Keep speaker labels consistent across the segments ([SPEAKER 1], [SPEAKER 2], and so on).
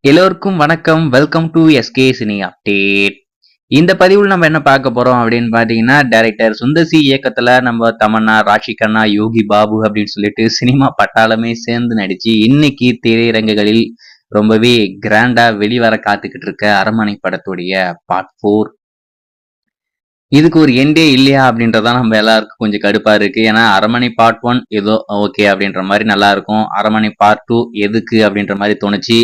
[SPEAKER 1] எல்லோருக்கும் வணக்கம். Welcome to SK cine update. இந்த பதிவில் நம்ம என்ன பார்க்க போறோம் அப்படின்னு பாத்தீங்கன்னா, டைரக்டர் சுந்தர் இயக்கத்துல நம்ம தமன்னா, ராஷி கண்ணா, யோகி பாபு அப்படின்னு சொல்லிட்டு சினிமா பட்டாளமே சேர்ந்து நடிச்சு இன்னைக்கு திரையரங்குகளில் ரொம்பவே கிராண்டா வெளிவர காத்துக்கிட்டு இருக்க அரண்மனை படத்துடைய பார்ட் 4. இதுக்கு ஒரு எண்டே இல்லையா அப்படின்றதான் நம்ம எல்லாருக்கும் கொஞ்சம் கடுப்பா இருக்கு. ஏன்னா அரண்மனை பார்ட் 1 ஏதோ ஓகே அப்படின்ற மாதிரி நல்லா இருக்கும். அரண்மனை பார்ட் 2 எதுக்கு அப்படின்ற மாதிரி தோணுச்சு.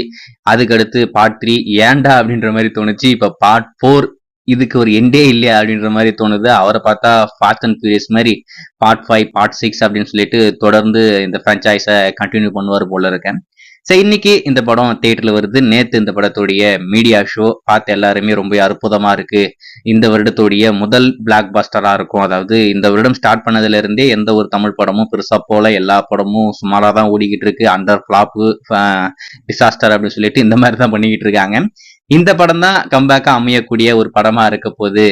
[SPEAKER 1] அதுக்கடுத்து பார்ட் 3 ஏன்டா அப்படின்ற மாதிரி தோணுச்சு. இப்ப பார்ட் 4 இதுக்கு ஒரு எண்டே இல்லையா அப்படின்ற மாதிரி தோணுது. அவரை பார்த்தா ஃபாஸ்ட் அண்ட் ஃபியூரியஸ் மாதிரி பார்ட் 5 பார்ட் 6 அப்படின்னு சொல்லிட்டு தொடர்ந்து இந்த பிரான்ச்சைஸை கண்டினியூ பண்ணுவார் போல இருக்கேன். சரி, இன்னைக்கு இந்த படம் தியேட்டர்ல வருது. நேத்து இந்த படத்துடைய மீடியா ஷோ பார்த்து எல்லாருமே ரொம்ப அற்புதமா இருக்கு, இந்த வருடத்துடைய முதல் பிளாக் பஸ்டரா இருக்கும். அதாவது இந்த வருடம் ஸ்டார்ட் பண்ணதுல இருந்தே எந்த ஒரு தமிழ் படமும் பெருசா போல, எல்லா படமும் சுமாரா தான் ஓடிக்கிட்டு இருக்கு. அண்டர் பிளாப், டிசாஸ்டர் அப்படின்னு சொல்லிட்டு இந்த மாதிரி தான் பண்ணிக்கிட்டு இருக்காங்க. இந்த படம் தான் கம்பேக்கா அமையக்கூடிய ஒரு படமா இருக்க போகுது,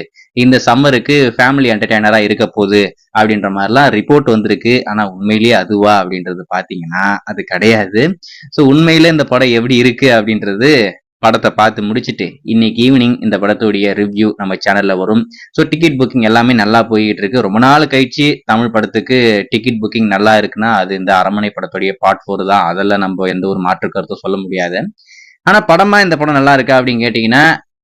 [SPEAKER 1] இந்த சம்மருக்கு ஃபேமிலி என்டர்டைனரா இருக்க போகுது அப்படின்ற மாதிரிலாம் ரிப்போர்ட் வந்திருக்கு. ஆனா உண்மையிலேயே அதுவா அப்படின்றது பாத்தீங்கன்னா அது கிடையாது. ஸோ உண்மையில இந்த படம் எப்படி இருக்கு அப்படின்றது படத்தை பார்த்து முடிச்சுட்டு இன்னைக்கு ஈவினிங் இந்த படத்துடைய ரிவ்யூ நம்ம சேனல்ல வரும். ஸோ டிக்கெட் புக்கிங் எல்லாமே நல்லா போயிட்டு இருக்கு. ரொம்ப நாள் கழிச்சு தமிழ் படத்துக்கு டிக்கெட் புக்கிங் நல்லா இருக்குன்னா அது இந்த அரண்மனை படத்துடைய பார்ட் 4 தான். அதெல்லாம் நம்ம எந்த ஒரு மாற்று கருத்தும் சொல்ல முடியாது. ஆனா படமா இந்த படம் நல்லா இருக்கா அப்படின்னு கேட்டீங்கன்னா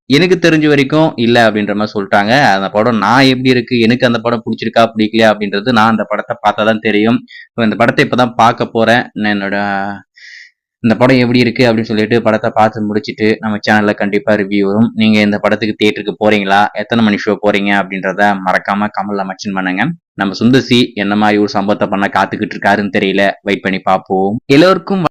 [SPEAKER 1] எனக்கு தெரிஞ்ச வரைக்கும் இல்ல அப்படின்ற மாதிரி சொல்லிட்டாங்க. அந்த படம் நான் எப்படி இருக்கு, எனக்கு அந்த படம் பிடிச்சிருக்கா பிடிக்கலையா அப்படின்றது நான் அந்த படத்தை பார்த்தாதான் தெரியும். இந்த படத்தை இப்பதான் பார்க்க போறேன். என்னோட இந்த படம் எப்படி இருக்கு அப்படின்னு சொல்லிட்டு படத்தை பார்த்து முடிச்சுட்டு நம்ம சேனல்ல கண்டிப்பா ரிவ்யூ வரும். நீங்க இந்த படத்துக்கு தியேட்டருக்கு போறீங்களா, எத்தனை மணி ஷோ போறீங்க அப்படின்றத மறக்காம கமெண்ட்ல மென்ஷன் பண்ணுங்க. நம்ம சுந்தர் என்ன மாதிரி ஒரு சம்பவத்தை பண்ண காத்துக்கிட்டு இருக்காருன்னு தெரியல. வெயிட் பண்ணி பார்ப்போம். எல்லோருக்கும்